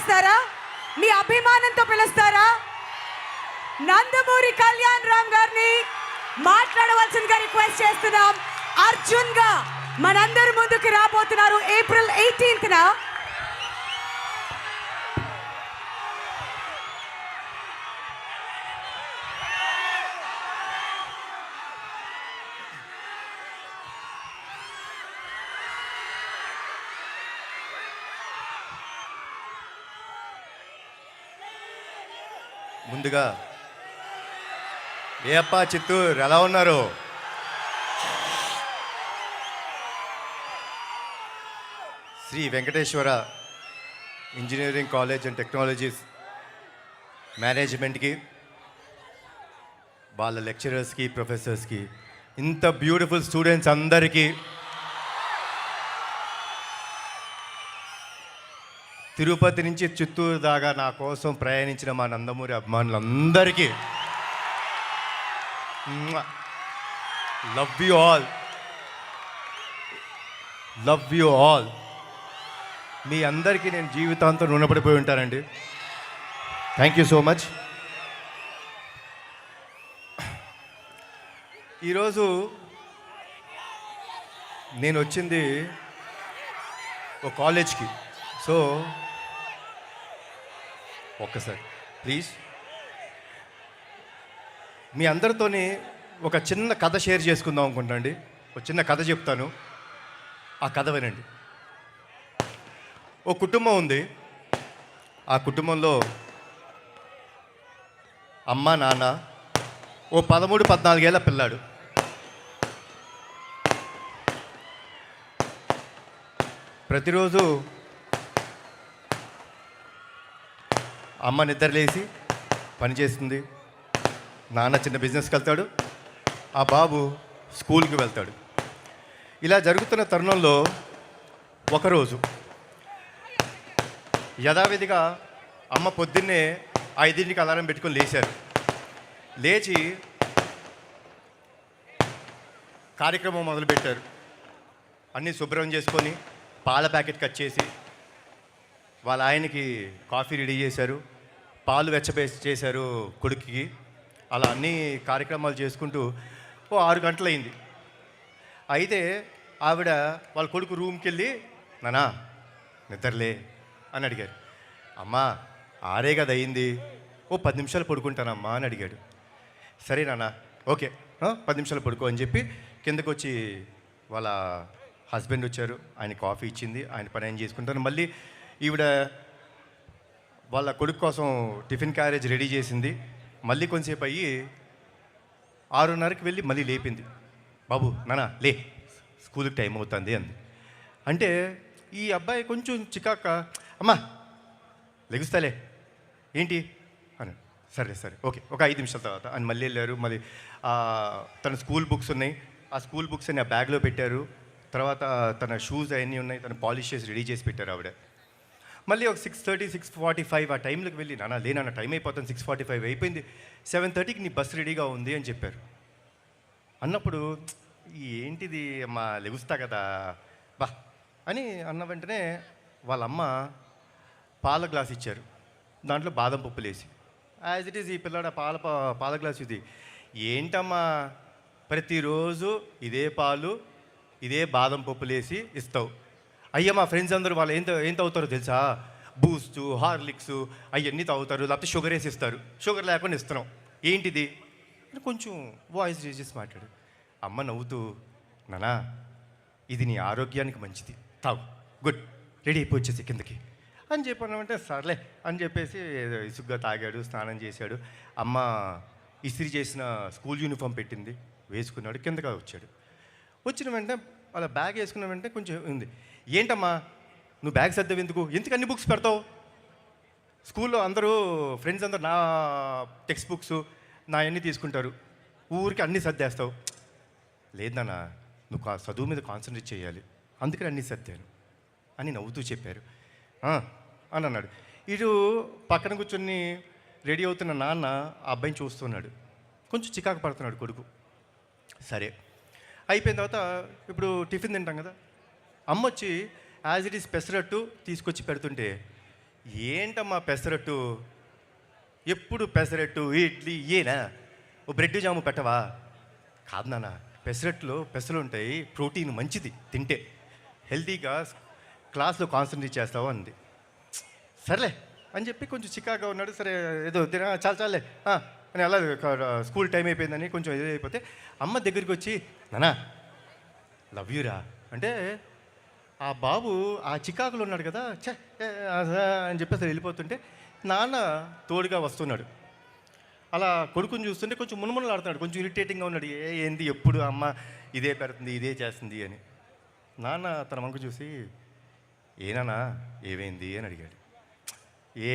పిలుస్తారా? మీ అభిమానంతో పిలుస్తారా? నందమూరి కళ్యాణ్ రామ్ గారిని మాట్లాడవలసిందిగా రిక్వెస్ట్ చేస్తున్నాం. అర్జున్ గా మనందరి ముందుకు రాబోతున్నారు ఏప్రిల్ 18న. ముందుగా ఏ అప్ప చిత్తూరు ఎలా ఉన్నారు? Sri Venkateswara engineering college and technologies మేనేజ్మెంట్కి, వాళ్ళ లెక్చరర్స్కి, ప్రొఫెసర్స్కి, ఇంత బ్యూటిఫుల్ స్టూడెంట్స్ అందరికీ, తిరుపతి నుంచి చిత్తూరు దాకా నా కోసం ప్రయాణించిన మా నందమూరి అభిమానులందరికీ love you all, love you all. మీ అందరికీ నేను జీవితాంతం రుణపడిపోయి ఉంటానండి. Thank you so much. ఈరోజు నేను వచ్చింది ఒక కాలేజ్కి. సో ఒక్కసారి ప్లీజ్ మీ అందరితోని ఒక చిన్న కథ షేర్ చేసుకుందాం అనుకుంటాండి. ఒక చిన్న కథ చెప్తాను, ఆ కథ వినండి. ఓ కుటుంబం ఉంది. ఆ కుటుంబంలో అమ్మ, నాన్న, ఓ 13-14 ఏళ్ళ పిల్లాడు. ప్రతిరోజు అమ్మ నిద్రలేసి పనిచేస్తుంది, నాన్న చిన్న బిజినెస్కి వెళ్తాడు, ఆ బాబు స్కూల్కి వెళ్తాడు. ఇలా జరుగుతున్న తరుణంలో ఒకరోజు యథావిధిగా అమ్మ పొద్దున్నే 5ంటికి అలారం పెట్టుకొని లేచారు. లేచి కార్యక్రమం మొదలుపెట్టారు. అన్నీ శుభ్రం చేసుకొని పాల ప్యాకెట్ కట్ చేసి వాళ్ళ ఆయనకి కాఫీ రెడీ చేశారు, పాలు చేశారు కొడుకుకి. అలా అన్ని కార్యక్రమాలు చేసుకుంటూ ఓ 6 గంటలైంది. అయితే ఆవిడ వాళ్ళ కొడుకు రూమ్కి వెళ్ళి, నానా నిద్రలే అని అడిగారు. అమ్మా 6 కదా అయింది, ఓ 10 నిమిషాలు పడుకుంటానమ్మా అని అడిగాడు. సరే నాన్న ఓకే 10 నిమిషాలు పడుకో అని చెప్పి కిందకు వచ్చి వాళ్ళ హస్బెండ్ వచ్చారు. ఆయన కాఫీ ఇచ్చింది, ఆయన పని ఆయన చేసుకుంటారు. మళ్ళీ ఈవిడ వాళ్ళ కొడుకు కోసం టిఫిన్ క్యారేజ్ రెడీ చేసింది. మళ్ళీ కొంచెంసేపు అయ్యి 6:30కి వెళ్ళి మళ్ళీ లేపింది. బాబు నానా లే, స్కూల్కి టైం అవుతుంది అంది. అంటే ఈ అబ్బాయి కొంచెం చికాక, అమ్మా లెగుస్తాలే ఏంటి అని. సరే సరే ఓకే ఒక 5 నిమిషాల తర్వాత అని మళ్ళీ వెళ్ళారు. మళ్ళీ తన స్కూల్ బుక్స్ ఉన్నాయి, ఆ స్కూల్ బుక్స్ అని ఆ బ్యాగ్లో పెట్టారు. తర్వాత తన షూస్ అవన్నీ ఉన్నాయి, తను పాలిష్ చేసి రెడీ చేసి పెట్టారు ఆవిడ. మళ్ళీ ఒక 6:30, 6:45 ఆ టైంలోకి వెళ్ళి, నాన్న లేనన్న టైం అయిపోతుంది, 6:45 అయిపోయింది, 7:30కి నీ బస్సు రెడీగా ఉంది అని చెప్పారు. అన్నప్పుడు ఏంటిది అమ్మా లెగుస్తా కదా బా అని అన్న వెంటనే వాళ్ళమ్మ పాల గ్లాస్ ఇచ్చారు. దాంట్లో బాదం పప్పులు వేసి, యాజ్ ఇట్ ఈజ్ ఈ పిల్లాడ పాల గ్లాస్ ఇది ఏంటమ్మా ప్రతిరోజు ఇదే పాలు ఇదే బాదం పప్పులు వేసి ఇస్తావు? అయ్యా మా ఫ్రెండ్స్ అందరూ వాళ్ళు ఏం తాగుతారో తెలుసా, బూస్ట్, హార్లిక్స్ అవన్నీ తాగుతారు, లేకపోతే షుగర్ వేసి ఇస్తారు, షుగర్ లేకుండా ఇస్తున్నాం, ఏంటిది అని కొంచెం వాయిస్ రేజ్ చేసి మాట్లాడు. అమ్మ నవ్వుతూ, నానా ఇది నీ ఆరోగ్యానికి మంచిది, తాగు, గుడ్, రెడీ అయిపోయి వచ్చేసి కిందకి అని చెప్పానంటే సర్లే అని చెప్పేసి ఇసుగ్గా తాగాడు, స్నానం చేశాడు. అమ్మ ఇస్త్రీ చేసిన స్కూల్ యూనిఫామ్ పెట్టింది, వేసుకున్నాడు, కిందగా వచ్చాడు. వచ్చిన వెంటనే అలా బ్యాగ్ వేసుకున్న వెంటనే కొంచెం ఉంది, ఏంటమ్మా నువ్వు బ్యాగ్ సర్దావు ఎందుకు అన్ని బుక్స్ పెడతావు? స్కూల్లో అందరూ ఫ్రెండ్స్ అందరూ నా టెక్స్ట్ బుక్స్ నా అన్నీ తీసుకుంటారు, ఊరికి అన్నీ సర్దేస్తావు. లేదన్నా నువ్వు చదువు మీద కాన్సన్ట్రేట్ చేయాలి, అందుకని అన్నీ సర్దాను అని నవ్వుతూ చెప్పారు అని అన్నాడు. ఇటు పక్కన కూర్చొని రెడీ అవుతున్న నాన్న ఆ అబ్బాయిని చూస్తున్నాడు, కొంచెం చికాకు పడుతున్నాడు కొడుకు. సరే అయిపోయిన తర్వాత ఇప్పుడు టిఫిన్ తింటాం కదా, అమ్మ వచ్చి యాజ్ ఇట్ ఈస్ పెసరట్టు తీసుకొచ్చి పెడుతుంటే ఏంటమ్మా పెసరట్టు, ఎప్పుడు పెసరట్టు ఇడ్లీ ఏనా, ఓ బ్రెడ్ జాము పెట్టవా? కాదు నాన్న, పెసరట్లో పెసలు ఉంటాయి, ప్రోటీన్ మంచిది తింటే, హెల్తీగా క్లాస్లో కాన్సన్ట్రేట్ చేస్తావు అంది. సర్లే అని చెప్పి కొంచెం చికాగా ఉన్నాడు. సరే ఏదో తిన చాలే అని అలా స్కూల్ టైం అయిపోయిందని కొంచెం ఏదో అయిపోతే అమ్మ దగ్గరికి వచ్చి, నానా లవ్ యూరా అంటే, ఆ బాబు ఆ చికాకులో ఉన్నాడు కదా, ఛే అని చెప్పేసి వెళ్ళిపోతుంటే నాన్న తోడుగా వస్తున్నాడు. అలా కొడుకుని చూస్తుంటే కొంచెం మునుమునలాడుతున్నాడు, కొంచెం ఇరిటేటింగ్గా ఉన్నాడు. ఏంది ఎప్పుడు అమ్మ ఇదే పెడుతుంది ఇదే చేస్తుంది అని. నాన్న తన వంక చూసి, ఏనానా ఏమైంది అని అడిగాడు.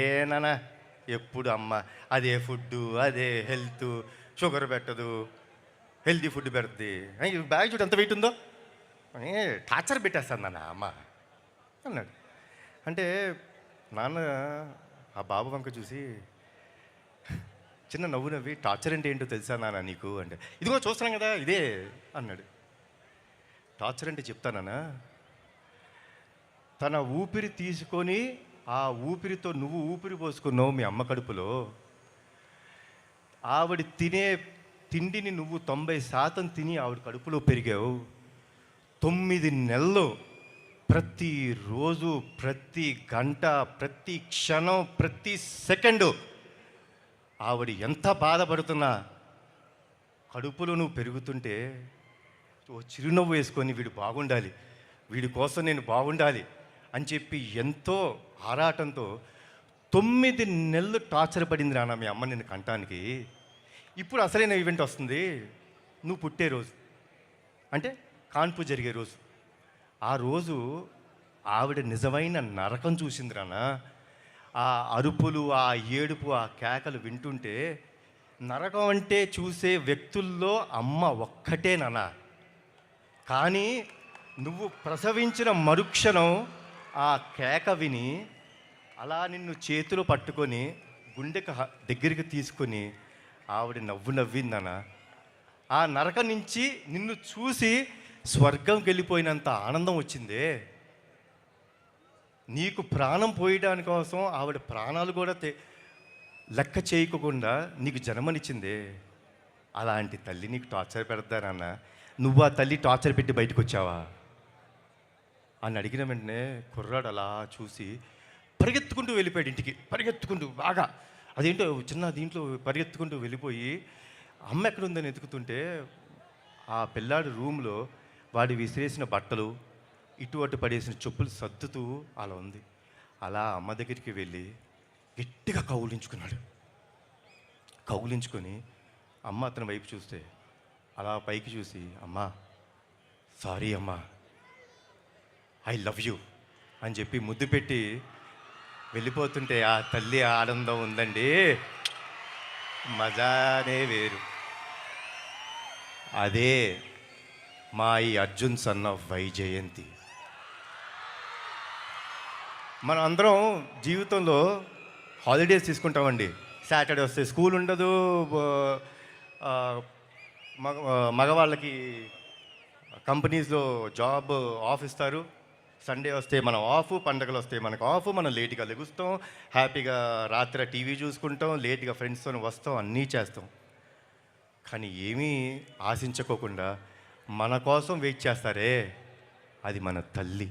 ఏనానా ఎప్పుడు అమ్మ అదే ఫుడ్డు, అదే హెల్త్, షుగర్ పెట్టదు, హెల్తీ ఫుడ్ పెడుతుంది, బ్యాగ్ చూడు ఎంత వెయిట్ ఉందో అని టార్చర్ పెట్టేస్తాను నాన్న అమ్మ అన్నాడు. అంటే నాన్న ఆ బాబు వంక చూసి చిన్న నవ్వు నవ్వి, టార్చర్ అంటే ఏంటో తెలుసా నాన్న నీకు అంటే, ఇదిగో చూస్తున్నాం కదా ఇదే అన్నాడు. టార్చర్ అంటే చెప్తానా, తన ఊపిరి తీసుకొని ఆ ఊపిరితో నువ్వు ఊపిరి పోసుకున్నావు మీ అమ్మ కడుపులో. ఆవిడ తినే తిండిని నువ్వు 90% తిని ఆవిడ కడుపులో పెరిగావు. 9 నెలలు ప్రతిరోజు, ప్రతి గంట, ప్రతి క్షణం, ప్రతి సెకండు ఆవిడ ఎంత బాధపడుతున్నా కడుపులో నువ్వు పెరుగుతుంటే ఓ చిరునవ్వు వేసుకొని వీడు బాగుండాలి, వీడి కోసం నేను బాగుండాలి అని చెప్పి ఎంతో ఆరాటంతో 9 నెలలు టార్చర్ పడింది నాన్న మీ అమ్మ నిన్ను కంటానికి. ఇప్పుడు అసలైన ఈవెంట్ వస్తుంది, నువ్వు పుట్టే రోజు అంటే కాన్పు జరిగే రోజు. ఆ రోజు ఆవిడ నిజమైన నరకం చూసింది నాన్న. ఆ అరుపులు, ఆ ఏడుపు, ఆ కేకలు వింటుంటే నరకం అంటే చూసే వ్యక్తుల్లో అమ్మ ఒక్కటే నాన్న. కానీ నువ్వు ప్రసవించిన మరుక్షణం ఆ కేక విని అలా నిన్ను చేతిలో పట్టుకొని గుండెకి దగ్గరికి తీసుకొని ఆవిడ నవ్వు నవ్విందన్న. ఆ నరకం నుంచి నిన్ను చూసి స్వర్గంకి వెళ్ళిపోయినంత ఆనందం వచ్చిందే. నీకు ప్రాణం పోయడానికి కోసం ఆవిడ ప్రాణాలు కూడా లెక్క చేయకుండా నీకు జన్మనిచ్చిందే. అలాంటి తల్లి నీకు టార్చర్ పెడతానన్న, నువ్వు ఆ తల్లి టార్చర్ పెట్టి బయటకు వచ్చావా అని అడిగిన వెంటనే కుర్రాడు అలా చూసి పరిగెత్తుకుంటూ వెళ్ళిపోయాడు ఇంటికి. పరిగెత్తుకుంటూ బాగా అదేంటో చిన్న దీంట్లో పరిగెత్తుకుంటూ వెళ్ళిపోయి అమ్మ ఎక్కడుందని వెతుకుతుంటే ఆ పిల్లాడి రూమ్లో వాడి విసిరేసిన బట్టలు, ఇటు అటు పడేసిన చెప్పులు సర్దుతూ అలా ఉంది. అలా అమ్మ దగ్గరికి వెళ్ళి గట్టిగా కౌలించుకున్నాడు. కౌలించుకొని అమ్మ అతని వైపు చూస్తే అలా పైకి చూసి, అమ్మా సారీ అమ్మా, ఐ లవ్ యూ అని చెప్పి ముద్దు పెట్టి వెళ్ళిపోతుంటే ఆ తల్లి ఆనందం ఉందండి, మజానే వేరు. అదే మా ఈ అర్జున్ సన్ ఆఫ్ వైజయంతి. మనం అందరం జీవితంలో హాలిడేస్ తీసుకుంటామండి. సాటర్డే వస్తే స్కూల్ ఉండదు, మగవాళ్ళకి కంపెనీస్లో జాబ్ ఆఫ్ ఇస్తారు. సండే వస్తే మనం ఆఫ్, పండగలు వస్తే మనకు ఆఫ్, మనం లేట్గా లెగుస్తాం, హ్యాపీగా రాత్రి టీవీ చూసుకుంటాం, లేట్గా ఫ్రెండ్స్తో వస్తాం, అన్నీ చేస్తాం. కానీ ఏమీ ఆశించుకోకుండా మన కోసం వెయిట్ చేస్తారే, అది మన తల్లి.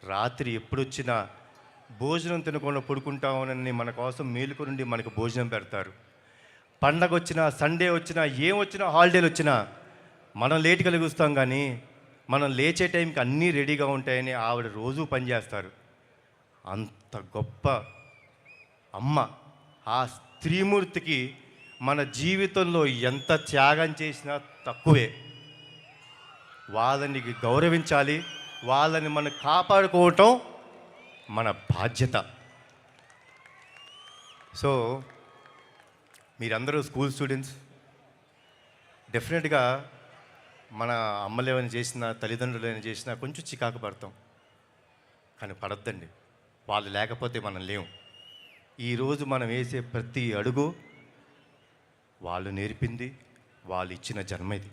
రాత్రి ఎప్పుడొచ్చినా భోజనం తినకుండా పడుకుంటామని మన కోసం మేలుకు నుండి మనకు భోజనం పెడతారు. పండగ వచ్చినా, సండే వచ్చినా, ఏం వచ్చినా, హాలిడేలు వచ్చినా మనం లేట్గా లెగుస్తాం, కానీ మనం లేచే టైంకి అన్నీ రెడీగా ఉంటాయని ఆవిడ రోజూ పనిచేస్తారు. అంత గొప్ప అమ్మ. ఆ స్త్రీమూర్తికి మన జీవితంలో ఎంత త్యాగం చేసినా తక్కువే. వాళ్ళని గౌరవించాలి, వాళ్ళని మనం కాపాడుకోవటం మన బాధ్యత. సో మీరందరూ స్కూల్ స్టూడెంట్స్, డెఫినెట్గా మన అమ్మలు ఏమైనా చేసినా, తల్లిదండ్రులు ఏమైనా చేసినా కొంచెం చికాకు పడతాం, కానీ పడద్దండి. వాళ్ళు లేకపోతే మనం లేవు. ఈరోజు మనం వేసే ప్రతి అడుగు వాళ్ళు నేర్పింది, వాళ్ళు ఇచ్చిన జన్మ ఇది.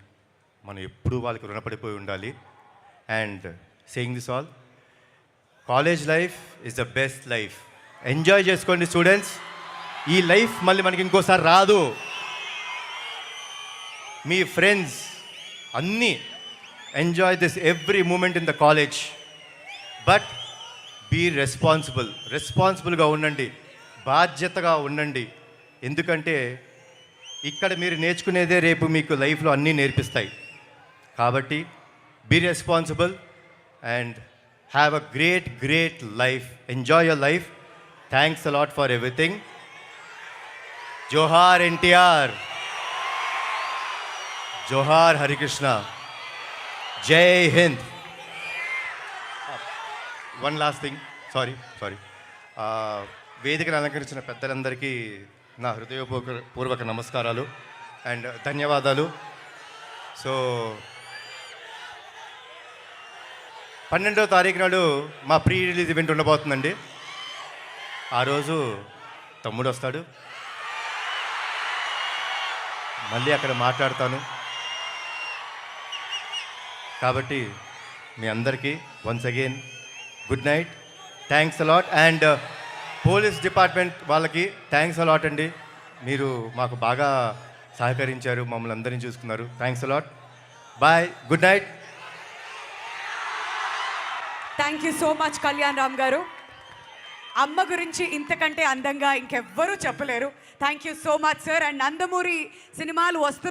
మనం ఎప్పుడూ వాళ్ళకి రుణపడిపోయి ఉండాలి. And saying this all, college life is the best life enjoy చేసుకోండి స్టూడెంట్స్. ఈ లైఫ్ మళ్ళీ మనకి ఇంకోసారి రాదు. మీ ఫ్రెండ్స్ అన్నీ enjoy this every moment in the college. But be రెస్పాన్సిబుల్గా ఉండండి, బాధ్యతగా ఉండండి. ఎందుకంటే ఇక్కడ మీరు నేర్చుకునేదే రేపు మీకు లైఫ్లో అన్నీ నేర్పిస్తాయి. కాబట్టి be responsible and have a great life. Enjoy your life. Thanks a lot for everything. జోహార్ ఎన్టీఆర్, జోహార్ హరికృష్ణ, జై హింద్. వన్ లాస్ట్ థింగ్, సారీ వేదికను అలంకరించిన పెద్దలందరికీ నా హృదయపూర్వక నమస్కారాలు అండ్ ధన్యవాదాలు. సో 12వ తారీఖు నాడు మా ప్రీ రిలీజ్ ఈవెంట్ ఉండబోతుందండి. ఆ రోజు తమ్ముడు వస్తాడు, మళ్ళీ అక్కడ మాట్లాడతాను. కాబట్టి మీ అందరికీ once again good night. Thanks a lot. And police department వాళ్ళకి థ్యాంక్స్ అలాట్ అండి. మీరు మాకు బాగా సహకరించారు, మమ్మల్ని అందరినీ చూసుకున్నారు. Thanks a lot. Bye, good night. Thank you so much Kalyan Ram గారు. అమ్మ గురించి ఇంతకంటే అందంగా ఇంకెవ్వరూ చెప్పలేరు. Thank you so much sir. And Nandamuri సినిమాలు వస్తున్న